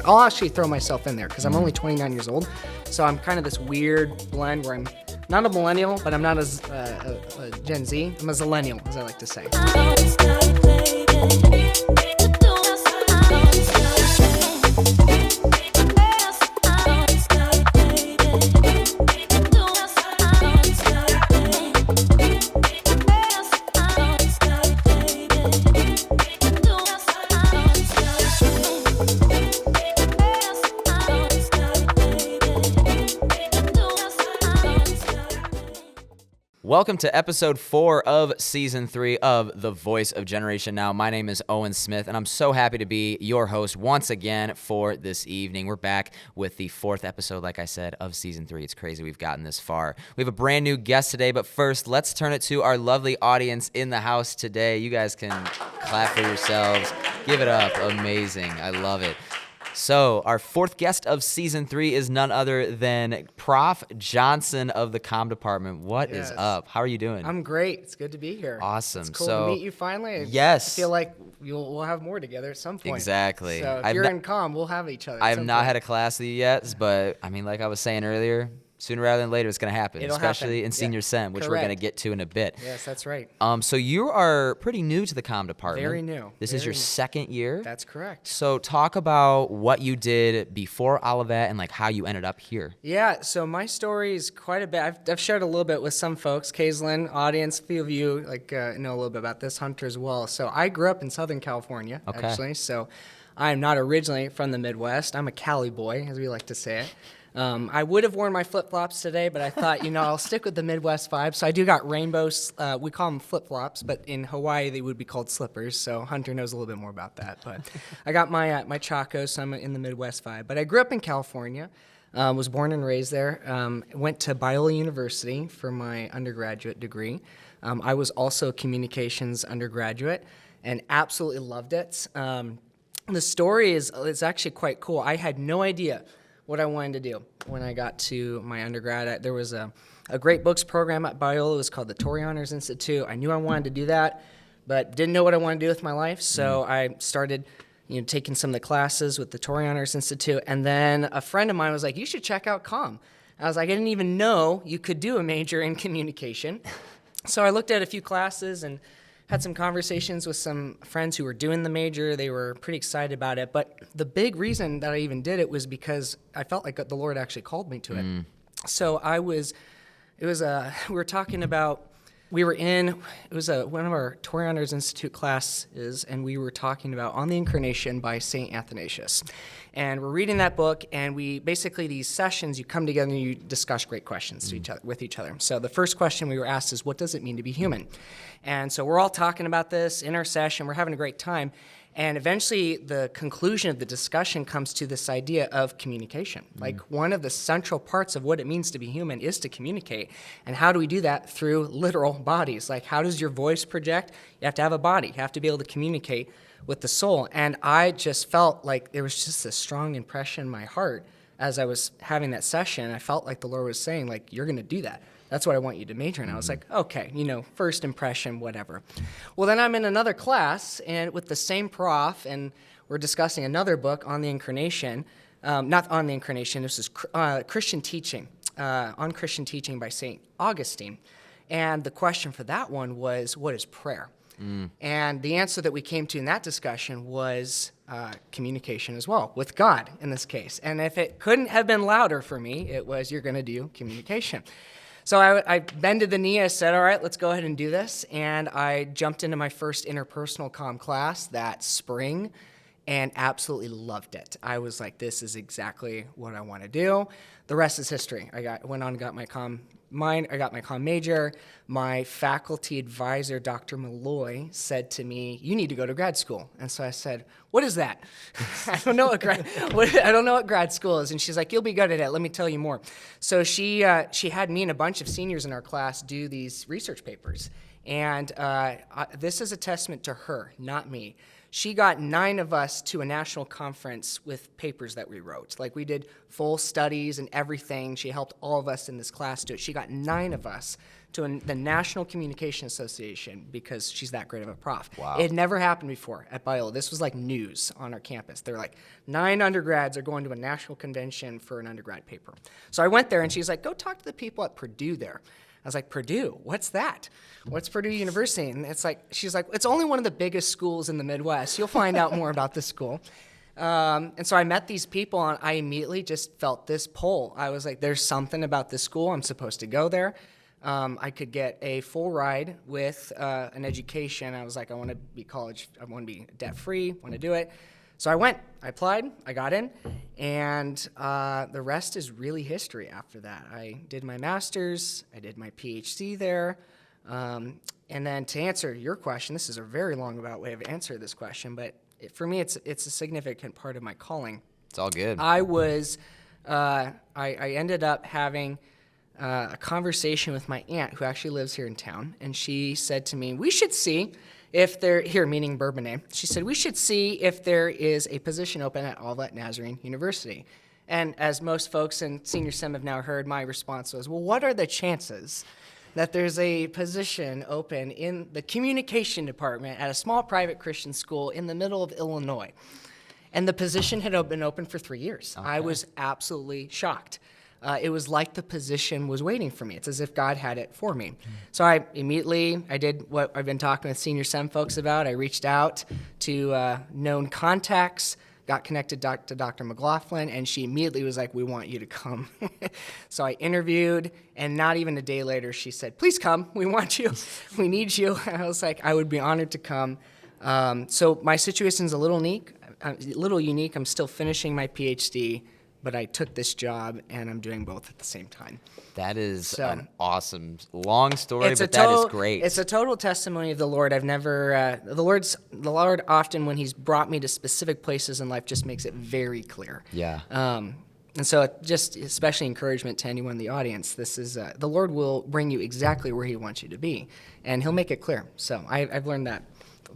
I'll actually throw myself in there because I'm only 29 years old. So I'm kind of this weird blend where I'm not a millennial, but I'm not a Gen Z. I'm a zillennial, as I like to say. Welcome to episode 4 of season 3 of The Voice of Generation Now. My name is Owen Smith, and I'm so happy to be your host once again for this evening. We're back with the 4th episode, like I said, of season 3. It's crazy we've gotten this far. We have a brand new guest today, but first, let's turn it to our lovely audience in the house today. You guys can clap for yourselves. Give it up. Amazing. I love it. So our 4th guest of season 3 is none other than Prof Johnson of the Comm Department. What is up? How are you doing? I'm great. It's good to be here. Awesome. It's cool to meet you finally. Yes. I feel like we'll have more together at some point. Exactly. So if you're in comm, we'll have each other. I have not had a class with you yet, but I mean, like I was saying earlier, sooner rather than later, it's going to happen, especially in Senior Sem, which we're going to get to in a bit. Yes, that's right. So you are pretty new to the Comm Department. Very new. This is your second year? That's correct. So talk about what you did before Olivet and like how you ended up here. Yeah, so my story is quite a bit. I've shared a little bit with some folks, Kaislyn, audience, a few of you know a little bit about this, Hunter as well. So I grew up in Southern California, actually. So I'm not originally from the Midwest. I'm a Cali boy, as we like to say it. I would have worn my flip-flops today, but I thought, I'll stick with the Midwest vibe. So I do got rainbows. We call them flip-flops, but in Hawaii they would be called slippers. So Hunter knows a little bit more about that. But I got my Chacos, so I'm in the Midwest vibe. But I grew up in California, was born and raised there. Went to Olivet University for my undergraduate degree. I was also a communications undergraduate and absolutely loved it. The story is actually quite cool. I had no idea what I wanted to do when I got to my undergrad. There was a great books program at Biola. It was called the Torrey Honors Institute. I knew I wanted to do that, but didn't know what I wanted to do with my life. So I started, taking some of the classes with the Torrey Honors Institute. And then a friend of mine was like, you should check out comm. I was like, I didn't even know you could do a major in communication. So I looked at a few classes and had some conversations with some friends who were doing the major. They were pretty excited about it. But the big reason that I even did it was because I felt like the Lord actually called me to it. So we were talking about, it was one of our Torrey Honors Institute classes, and we were talking about On the Incarnation by St. Athanasius. And we're reading that book, and these sessions, you come together and you discuss great questions with each other. So the first question we were asked is, what does it mean to be human? And so we're all talking about this in our session. We're having a great time. And eventually the conclusion of the discussion comes to this idea of communication. Like one of the central parts of what it means to be human is to communicate. And how do we do that? Through literal bodies. Like how does your voice project? You have to have a body. You have to be able to communicate with the soul. And I just felt like there was just a strong impression in my heart as I was having that session. I felt like the Lord was saying, like, you're going to do that. That's what I want you to major in. I was like, okay, first impression, whatever. Well, then I'm in another class and with the same prof, and we're discussing another book on the Incarnation. Not on the Incarnation, this is Christian Teaching, on Christian Teaching by St. Augustine. And the question for that one was, what is prayer? And the answer that we came to in that discussion was communication as well, with God in this case. And if it couldn't have been louder for me, it was, you're going to do communication. So I bended the knee. I said, all right, let's go ahead and do this. And I jumped into my first interpersonal comm class that spring and absolutely loved it. I was like, this is exactly what I want to do. The rest is history. I went on and got my comm major. My faculty advisor, Dr. Malloy, said to me, you need to go to grad school. And so I said, what is that? I don't know what grad school is. And she's like, you'll be good at it. Let me tell you more. So she had me and a bunch of seniors in our class do these research papers. And this is a testament to her, not me. She got 9 of us to a national conference with papers that we wrote. Like, we did full studies and everything. She helped all of us in this class do it. She got 9 of us to the National Communication Association because she's that great of a prof. Wow. It had never happened before at Biola. This was like news on our campus. They're like, 9 undergrads are going to a national convention for an undergrad paper. So I went there, and she's like, go talk to the people at Purdue there. I was like, Purdue? What's that? What's Purdue University? And she's like, it's only one of the biggest schools in the Midwest. You'll find out more about this school. And so I met these people, and I immediately just felt this pull. I was like, there's something about this school. I'm supposed to go there. I could get a full ride with an education. I was like, I want to be debt-free, want to do it. So I went, I applied, I got in, and the rest is really history after that. I did my master's, I did my PhD there, and then to answer your question, this is a very long way of answering this question, but for me, it's a significant part of my calling. It's all good. I ended up having a conversation with my aunt, who actually lives here in town, and she said to me, we should see if meaning Bourbonnais, she said, we should see if there is a position open at Olivet Nazarene University. And as most folks in Senior Sem have now heard, my response was, well, what are the chances that there's a position open in the communication department at a small private Christian school in the middle of Illinois? And the position had been open for 3 years. Okay. I was absolutely shocked. It was like the position was waiting for me. It's as if God had it for me. So I did what I've been talking with Senior Sem folks about. I reached out to known contacts, got connected to Dr. McLaughlin, and she immediately was like, we want you to come. So I interviewed, and not even a day later, she said, please come. We want you. We need you. And I was like, I would be honored to come. So my situation's a little unique. I'm still finishing my PhD, but I took this job, and I'm doing both at the same time. That is an awesome, long story, but that is great. It's a total testimony of the Lord. The Lord often, when He's brought me to specific places in life, just makes it very clear. Yeah. And so just especially encouragement to anyone in the audience, this is, the Lord will bring you exactly where He wants you to be, and He'll make it clear. So I've learned that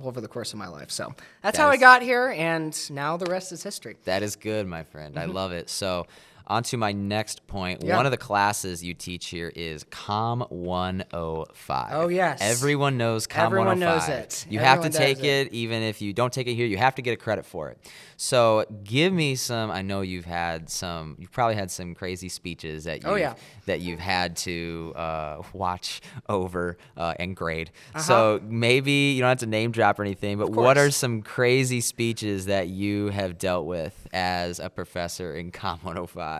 over the course of my life. So that's how I got here, and now the rest is history. That is good, my friend. I love it. So on to my next point. Yeah. One of the classes you teach here is Com 105. Oh, yes. Everyone knows Com 105. Everyone knows it. You have to take it. Even if you don't take it here, you have to get a credit for it. So give me some, I know you've probably had some crazy speeches that you've had to watch over and grade. So maybe you don't have to name drop or anything, but what are some crazy speeches that you have dealt with as a professor in Com 105?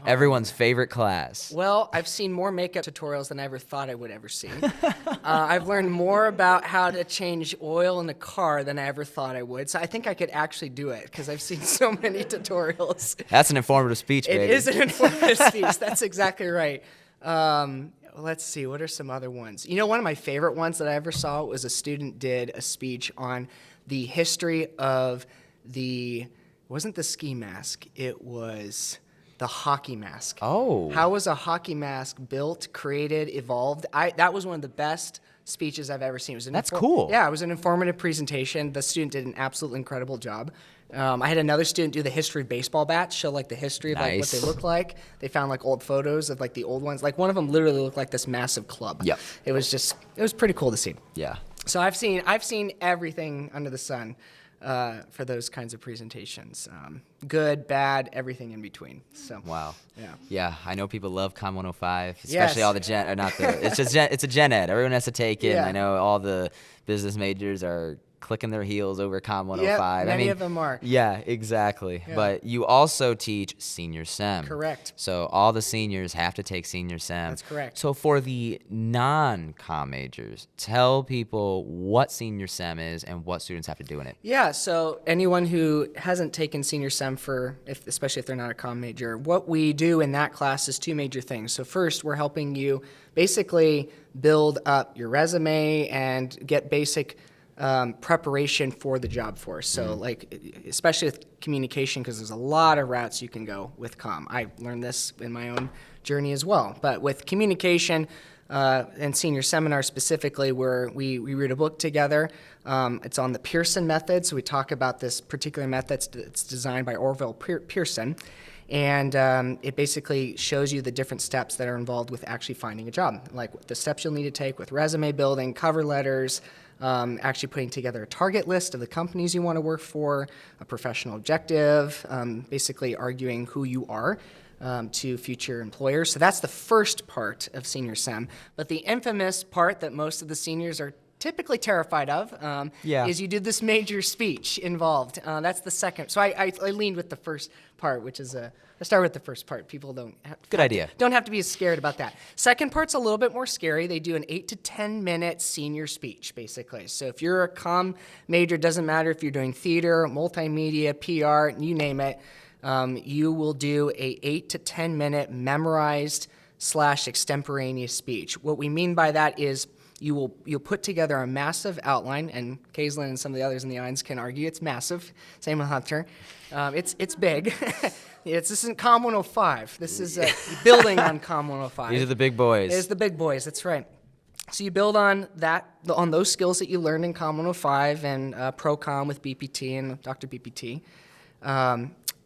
Everyone's favorite class. Well, I've seen more makeup tutorials than I ever thought I would ever see. I've learned more about how to change oil in a car than I ever thought I would. So I think I could actually do it because I've seen so many tutorials. That's an informative speech, baby. It is an informative speech. That's exactly right. Let's see. What are some other ones? You know, one of my favorite ones that I ever saw was a student did a speech on the history of it wasn't the ski mask. It was the hockey mask. Oh. How was a hockey mask built, created, evolved? That was one of the best speeches I've ever seen. That's cool. Yeah, it was an informative presentation. The student did an absolutely incredible job. I had another student do the history of baseball bats, show like the history of like what they look like. They found like old photos of like the old ones. Like one of them literally looked like this massive club. Yep. It was pretty cool to see. Yeah. So I've seen everything under the sun. For those kinds of presentations. Good, bad, everything in between. So wow. Yeah. Yeah, I know people love Com 105, especially all the it's a gen ed. Everyone has to take it. Yeah. And I know all the business majors are clicking their heels over Com 105. Many of them are. Yeah, exactly. Yeah. But you also teach Senior Sem. Correct. So all the seniors have to take Senior Sem. That's correct. So for the non-com majors, tell people what Senior Sem is and what students have to do in it. Yeah, so anyone who hasn't taken Senior Sem especially if they're not a com major, what we do in that class is 2 major things. So first, we're helping you basically build up your resume and get basic preparation for the job force. So like, especially with communication, because there's a lot of routes you can go with comm. I learned this in my own journey as well. But with communication, and senior seminar specifically, where we read a book together. It's on the Pearson method, so we talk about this particular method. It's designed by Orville Pearson, and it basically shows you the different steps that are involved with actually finding a job, like the steps you'll need to take with resume building, cover letters, actually putting together a target list of the companies you want to work for, a professional objective, basically arguing who you are to future employers. So that's the first part of senior SEM. But the infamous part that most of the seniors are typically terrified of is you do this major speech involved. That's the second. So I leaned with the first part, which is I start with the first part. People don't have to be as scared about that. Second part's a little bit more scary. They do an 8 to 10 minute senior speech, basically. So if you're a comm major, doesn't matter if you're doing theater, multimedia, PR, you name it, you will do a 8 to 10 minute memorized / extemporaneous speech. What we mean by that is you'll put together a massive outline, and Kaislyn and some of the others in the audience can argue it's massive. Same with Hunter. It's big. This isn't COM 105. This is building on COM 105. These are the big boys. It is the big boys. That's right. So you build on those skills that you learned in COM 105 and Pro-Com with BPT and Dr. BPT.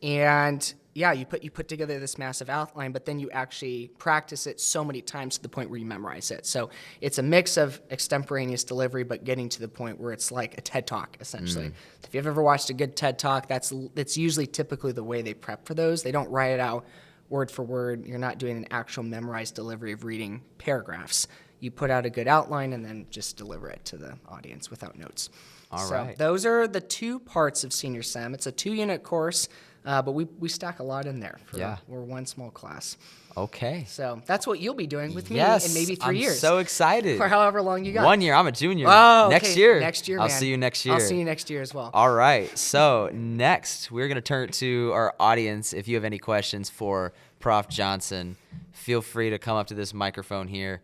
And yeah, you put together this massive outline, but then you actually practice it so many times to the point where you memorize it. So it's a mix of extemporaneous delivery, but getting to the point where it's like a TED Talk, essentially. If you've ever watched a good TED Talk, that's usually typically the way they prep for those. They don't write it out word for word. You're not doing an actual memorized delivery of reading paragraphs. You put out a good outline and then just deliver it to the audience without notes. All so right. Those are the two parts of senior SEM. It's a 2-unit course. But we stack a lot in there. We're one small class. Okay. So that's what you'll be doing with me yes, in maybe 3 years. I'm so excited. Or however long you got. 1 year. I'm a junior. Oh, okay. Next year. Next year, I'll man. see you next year. I'll see you next year as well. All right. So next, we're going to turn to our audience. If you have any questions for Prof. Johnson, feel free to come up to this microphone here.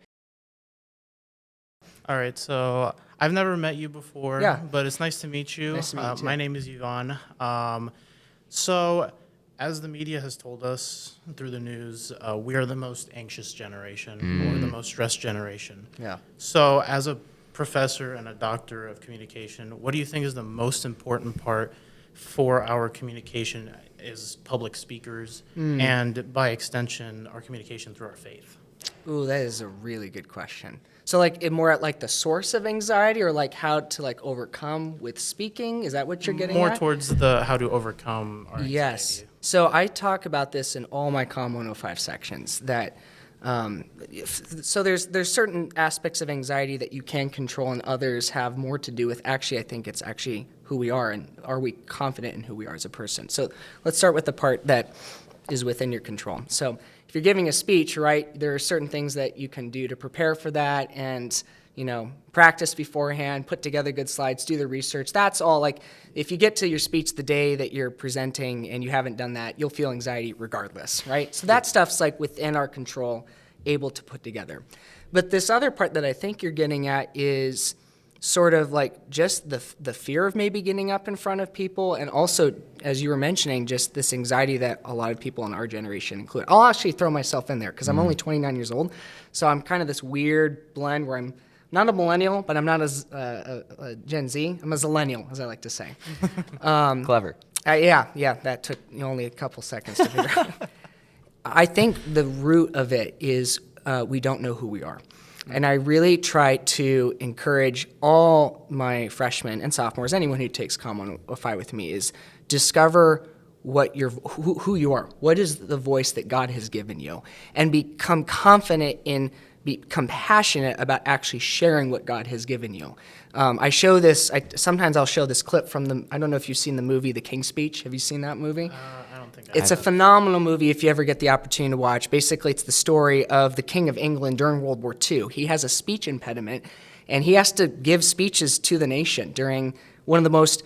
All right, so I've never met you before, but it's nice to meet you. Nice to meet you too. My name is Yvonne. So as the media has told us through the news, we are the most anxious generation or the most stressed generation. Yeah. So as a professor and a doctor of communication, what do you think is the most important part for our communication as public speakers and by extension, our communication through our faith? Ooh, that is a really good question. So like more at like the source of anxiety or like how to like overcome with speaking? Is that what you're getting More at? towards the how to overcome our anxiety. Yes. So I talk about this in all my COM 105 sections that so there's certain aspects of anxiety that you can control and others have more to do with I think it's actually who we are and are we confident in who we are as a person. So let's start with the part that is within your control. So if you're giving a speech, right, there are certain things that you can do to prepare for that and, practice beforehand, put together good slides, do the research. That's all. Like, if you get to your speech the day that you're presenting and you haven't done that, you'll feel anxiety regardless, right? So that stuff's like within our control, able to put together. But this other part that I think you're getting at is sort of like just the fear of maybe getting up in front of people, and also, as you were mentioning, just this anxiety that a lot of people in our generation include. I'll actually throw myself in there because I'm only 29 years old, so I'm kind of this weird blend where I'm not a millennial, but I'm not a Gen Z. I'm a zillennial, as I like to say. Clever. Yeah, that took only a couple seconds to figure out. I think the root of it is we don't know who we are. And I really try to encourage all my freshmen and sophomores, anyone who takes COM 105 with me, is discover who you are. What is the voice that God has given you? And become confident in, become passionate about actually sharing what God has given you. Sometimes I'll show this clip from I don't know if you've seen the movie The King's Speech. Have you seen that movie? I don't think It's a phenomenal movie if you ever get the opportunity to watch. Basically, it's the story of the King of England during World War II. He has a speech impediment, and he has to give speeches to the nation during one of the most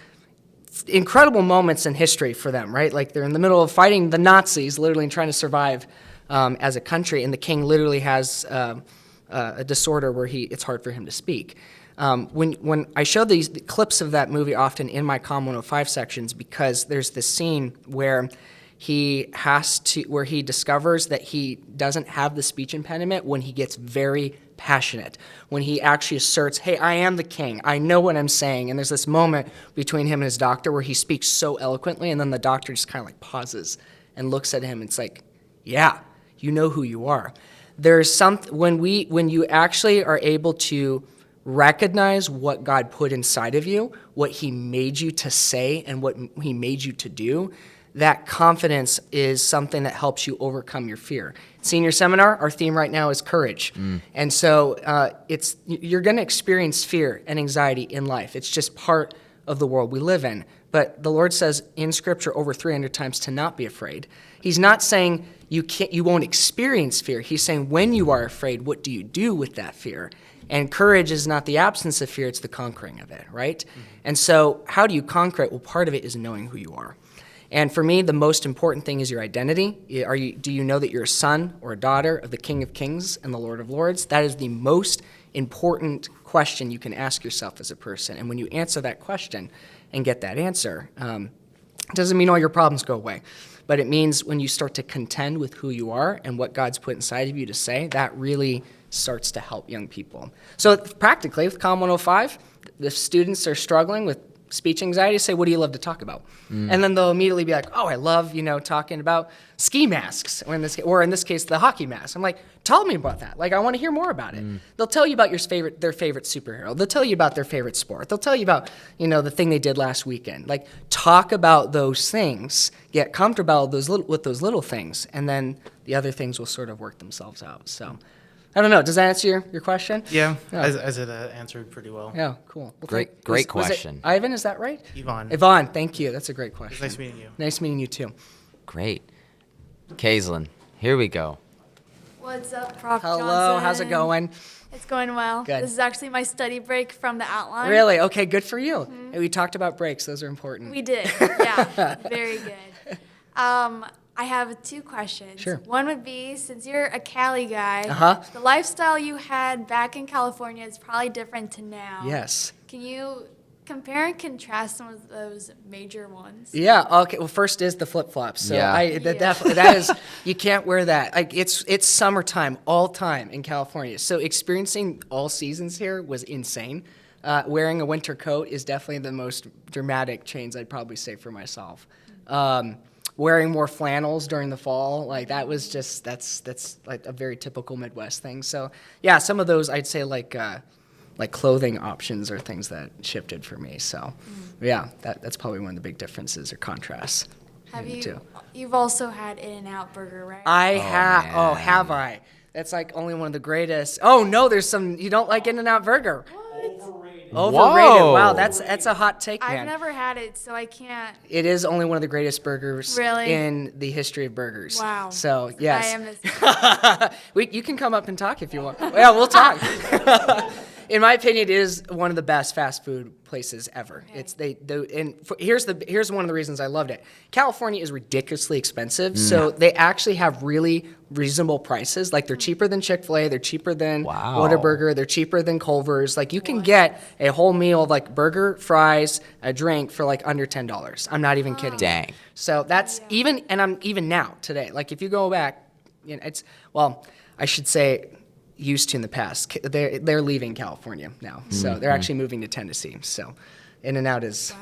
incredible moments in history for them, right? Like they're in the middle of fighting the Nazis, literally, and trying to survive as a country, and the king literally has a disorder where it's hard for him to speak. When I show these clips of that movie often in my COM 105 sections, because there's this scene where where he discovers that he doesn't have the speech impediment when he gets very passionate, when he actually asserts, hey, I am the king, I know what I'm saying. And there's this moment between him and his doctor where he speaks so eloquently, and then the doctor just kind of like pauses and looks at him. It's like, yeah, you know who you are. There's when you actually are able to recognize what God put inside of you, what he made you to say and what he made you to do, that confidence is something that helps you overcome your fear. Senior seminar, our theme right now is courage. And so you're going to experience fear and anxiety in life. It's just part of the world we live in. But the Lord says in Scripture over 300 times to not be afraid. He's not saying you won't experience fear. He's saying when you are afraid, what do you do with that fear? And courage is not the absence of fear, it's the conquering of it, right? And so how do you conquer it? Well, part of it is knowing who you are. And for me, the most important thing is your identity. Do you know that you're a son or a daughter of the King of Kings and the Lord of Lords? That is the most important question you can ask yourself as a person. And when you answer that question and get that answer, it doesn't mean all your problems go away. But it means when you start to contend with who you are and what God's put inside of you to say, that really starts to help young people. So practically, with Com 105, if students are struggling with speech anxiety, say, what do you love to talk about? And then they'll immediately be like, oh, I love, talking about ski masks, or in this case, the hockey mask. I'm like, tell me about that. Like, I want to hear more about it. They'll tell you about their favorite superhero. They'll tell you about their favorite sport. They'll tell you about, the thing they did last weekend. Like, talk about those things, get comfortable with those little things, and then the other things will sort of work themselves out. So, I don't know. Does that answer your question? Yeah, as it answered pretty well. Yeah, cool. Well, Great question. Ivan, is that right? Yvonne, thank you. That's a great question. nice meeting you. Nice meeting you too. Great. Kaislyn, here we go. What's up, Prof. Hello, Johnson? how's it going? It's going well. Good. This is actually my study break from the outline. Really? Okay, good for you. And we talked about breaks. Those are important. We did. Yeah, very good. I have two questions. Sure. One would be, since you're a Cali guy, Uh-huh. the lifestyle you had back in California is probably different to now. Yes. Can you compare and contrast some of those major ones? Yeah. Okay. Well, first is the flip flops. So Yeah. definitely that is, you can't wear that. Like it's summertime all time in California. So experiencing all seasons here was insane. Wearing a winter coat is definitely the most dramatic change I'd probably say for myself. Wearing more flannels during the fall, like that was just that's like a very typical Midwest thing. So yeah, some of those I'd say like clothing options are things that shifted for me. So yeah, that's probably one of the big differences or contrasts. You've also had In-N-Out Burger, right? I have. man. Oh, have I? That's like only one of the greatest. Oh no, there's some. You don't like In-N-Out Burger? Overrated. Whoa. Wow, that's a hot take, man. I've never had it, so I can't. It is only one of the greatest burgers Really? in the history of burgers. Wow. So yes, I am you can come up and talk if you want. Yeah, we'll talk. In my opinion, it is one of the best fast food places ever. Okay. Here's one of the reasons I loved it. California is ridiculously expensive, so they actually have really reasonable prices. Like they're cheaper than Chick-fil-A, they're cheaper than Whataburger, they're cheaper than Culver's. Like you can get a whole meal of like burger, fries, a drink for like under $10. I'm not even kidding. Dang. So that's even now today. Like if you go back, I should say used to in the past. They're leaving California now, so they're actually moving to Tennessee. So In-N-Out is,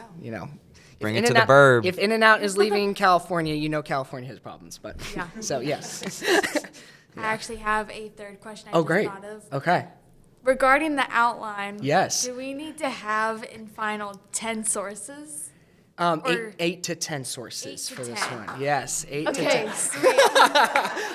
Bring it to the burb. If In-N-Out is leaving California, California has problems. But so yes. I actually have a third question I Oh, just great. thought of. Okay. Regarding the outline, Yes. do we need to have in final 10 sources? 8 to 10 sources 8 to for this 10. one. Yes, 8 to 10. Okay, sweet.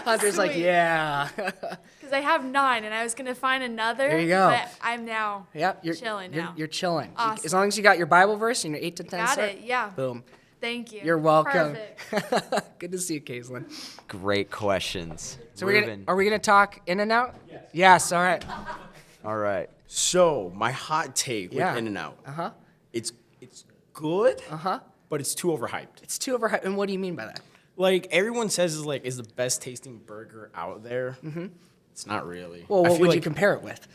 Hunter's like, Sweet. yeah. Because I have 9, and I was going to find another. There you go. But I'm now Yep, you're chilling you're, now. You're chilling. Awesome. As long as you got your Bible verse and your 8 to 10 Got set, it, yeah. boom. Thank you. You're welcome. Perfect. Good to see you, Kaislyn. Great questions. So Ruben. are we gonna talk In-N-Out? Yes. All right. All right. So my hot take Yeah. with In-N-Out. Uh-huh. It's good. Uh-huh. But it's too overhyped. It's too overhyped. And what do you mean by that? Like everyone says is the best tasting burger out there. Mm-hmm. It's not really. Well, I what feel would you like compare it with?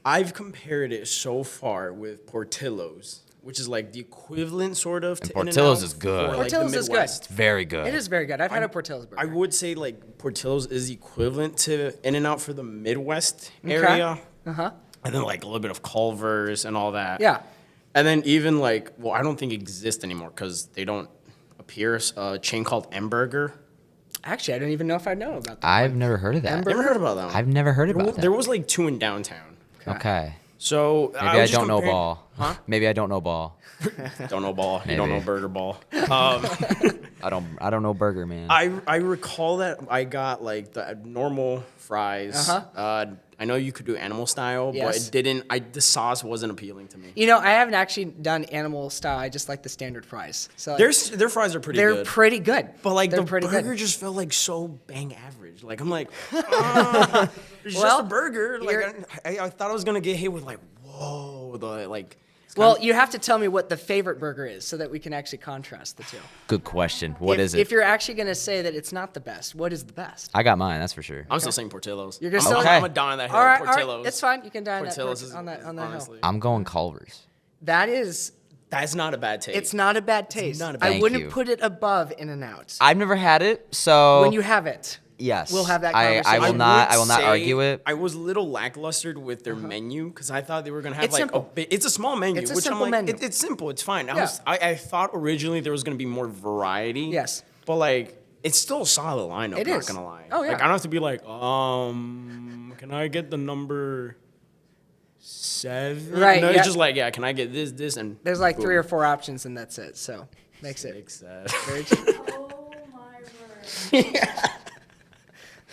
I've compared it so far with Portillo's, which is like the equivalent sort of to Portillo's In-N-Out is good. for, like, the Portillo's is good. Midwest. Very good. It is very good. I've had a Portillo's burger. I would say like Portillo's is equivalent to In-N-Out for the Midwest area. Uh-huh. And then like a little bit of Culver's and all that. Yeah. And then even like, well, I don't think exist anymore because they don't appear. A chain called M-Burger. Actually, I don't even know if I know about that. I've never heard of that. Never heard about that one. I've never heard about that. There was like 2 in downtown. Okay. So Maybe I was just don't know comparing- ball. Huh? Maybe I don't know ball. Don't know ball. You don't Maybe. know burger ball. I don't know burger, man. I recall that I got like the normal fries. I know you could do animal style, Yes. but it didn't. The sauce wasn't appealing to me. You know, I haven't actually done animal style. I just like the standard fries. So like, Their fries are pretty they're good. pretty good. But like they're the pretty burger good. just felt like so bang average. Like I'm like, it's just Well, a burger. Like you're- I thought I was gonna get hit with like, whoa, the like. Well, you have to tell me what the favorite burger is so that we can actually contrast the two. Good question. What is it? If you're actually going to say that it's not the best, what is the best? I got mine. That's for sure. I'm still saying Portillo's. You're gonna I'm, still- Okay. I'm a die on that hill. All right, Portillo's. it's fine. You can die on that, Portillo's is on that hill. honestly. I'm going Culver's. That is, That's not a bad taste. it's not a bad taste. not a bad- I Thank wouldn't you. put it above In-N-Out. I've never had it, so When you have it, yes, we'll have that I conversation. will I not. would I will not say argue it. I was a little lackluster with their menu because I thought they were gonna have It's like simple. it's a small menu. It's a which simple I'm like, menu. It's simple. It's fine. Yeah. I thought originally there was gonna be more variety. Yes. But like it's still a solid lineup. It Not is. gonna lie. Oh, yeah. Like I don't have to be like, can I get the number 7? Right, No, yeah. it's just like, yeah, can I get this and there's like 3 boom. or 4 options and that's it. So makes it Makes sense. very cheap. Oh my word.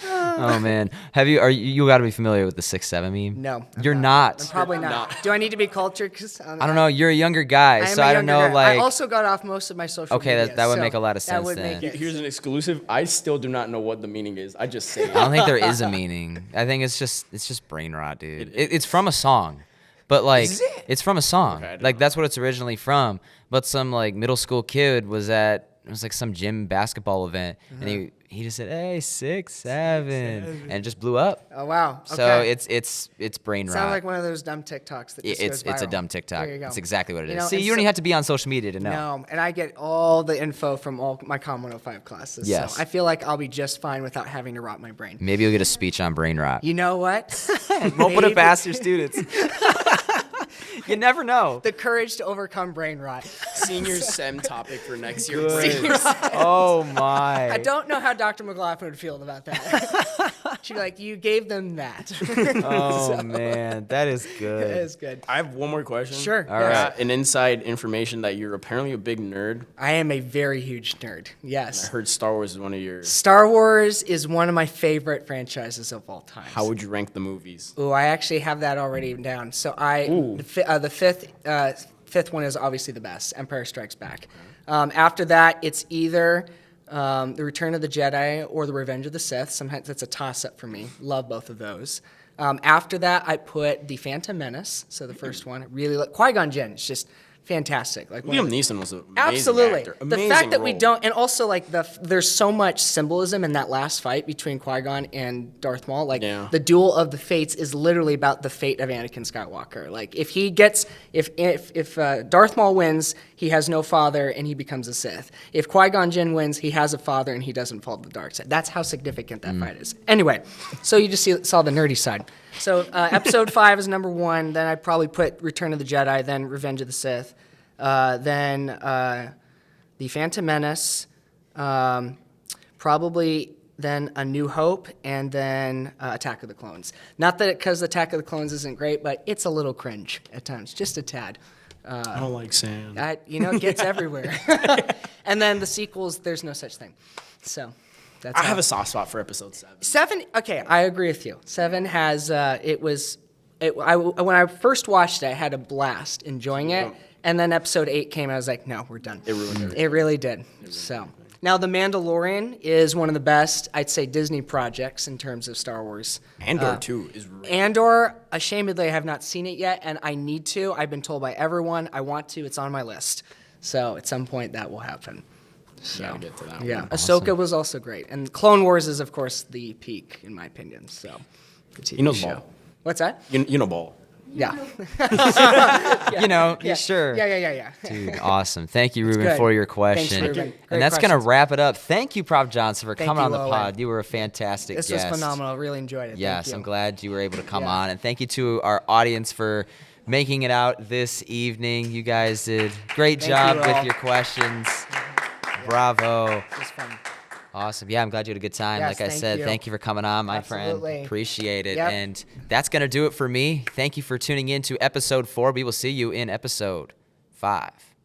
Oh man, you got to be familiar with the 6'7" meme? No, I'm you're I'm not. probably not. Do I need to be cultured? Cause I don't know. You're a younger guy, I am so a I don't younger know. guy. Like, I also got off most of my social Okay, media. that would so make a lot of That sense would then. make it. Here's an exclusive. I still do not know what the meaning is. I just say it. I don't think there is a meaning. I think it's just brain rot, dude. It's from a song, but like Is it? it's from a song. Okay, I didn't Like know that's what it's originally from. But some like middle school kid was at it was like some gym basketball event, and he just said, "Hey, 6'7", and it just blew up. Oh wow. Okay. So it's brain Sounds rot. like one of those dumb TikToks that just it's goes a viral. dumb TikTok. There you go. That's exactly what it is. You know, See, and you don't so- even have to be on social media to know. No, and I get all the info from all my Com 105 classes. Yes. So I feel like I'll be just fine without having to rot my brain. Maybe you'll get a speech on brain rot. You know what? Don't put Maybe it past your students. You never know. the courage to overcome brain rot. Senior SEM topic for next year. Good. Oh my. I don't know how Dr. McLaughlin would feel about that. She'd be like, you gave them that. Oh man, that is good. It is good. I have one more question. Sure. All yes. right. An inside information that you're apparently a big nerd. I am a very huge nerd. I Yes. heard Star Wars is one of your. Star Wars is one of my favorite franchises of all time. How would you rank the movies? Oh, I actually have that already down. So Ooh. the fifth one is obviously the best, Empire Strikes Back. After that, it's either The Return of the Jedi or The Revenge of the Sith. Sometimes it's a toss-up for me. Love both of those. After that, I put The Phantom Menace, so the first one. Really like Qui-Gon Jinn. It's just fantastic. Like one of Liam the- Neeson was an amazing Absolutely. actor. The Amazing fact that we role. don't, and also like there's so much symbolism in that last fight between Qui-Gon and Darth Maul. Like Yeah. the duel of the fates is literally about the fate of Anakin Skywalker. Like if he gets, if Darth Maul wins, he has no father and he becomes a Sith. If Qui-Gon Jinn wins, he has a father and he doesn't fall to the dark side. That's how significant that fight is. Anyway, so you just saw the nerdy side. So Episode 5 is number 1. Then I'd probably put Return of the Jedi. Then Revenge of the Sith. Then The Phantom Menace, probably then A New Hope, and then Attack of the Clones. Not that because Attack of the Clones isn't great, but it's a little cringe at times, just a tad. I don't like sand. It gets everywhere. And then the sequels, there's no such thing. So that's I have a soft spot for episode 7. 7, okay, I agree with you. 7 has, when I first watched it, I had a blast enjoying it. And then episode 8 came, I was like, no, we're done. It ruined everything. It really did. So now The Mandalorian is one of the best, I'd say, Disney projects in terms of Star Wars. Andor 2 is really Andor, ashamedly, I have not seen it yet, and I need to. I've been told by everyone I want to. It's on my list. So at some point that will happen. gotta get to that Yeah, one. Ahsoka was also great, and Clone Wars is, of course, the peak in my opinion. So, the TV You know show. Ball. What's that? You know Ball. Yeah. You know, Yeah. sure. Yeah. Dude, awesome. Thank you, Ruben, good. for your Thanks, question. Ruben. Great And that's going to questions. wrap it up. Thank you, Prof. Johnson, for Thank coming you, on the Owen. pod. You were a fantastic This guest. was phenomenal. Really enjoyed it. Yes, Thank you. I'm glad you were able to come Yeah. on. And thank you to our audience for making it out this evening. You guys did great Thank job you with all. your questions. Bravo. It was fun. Awesome. Yeah, I'm glad you had a good time. Yes, Like I thank said, you. thank you for coming on, my Absolutely. friend. Appreciate it. Yep. And that's going to do it for me. Thank you for tuning in to episode 4. We will see you in episode 5.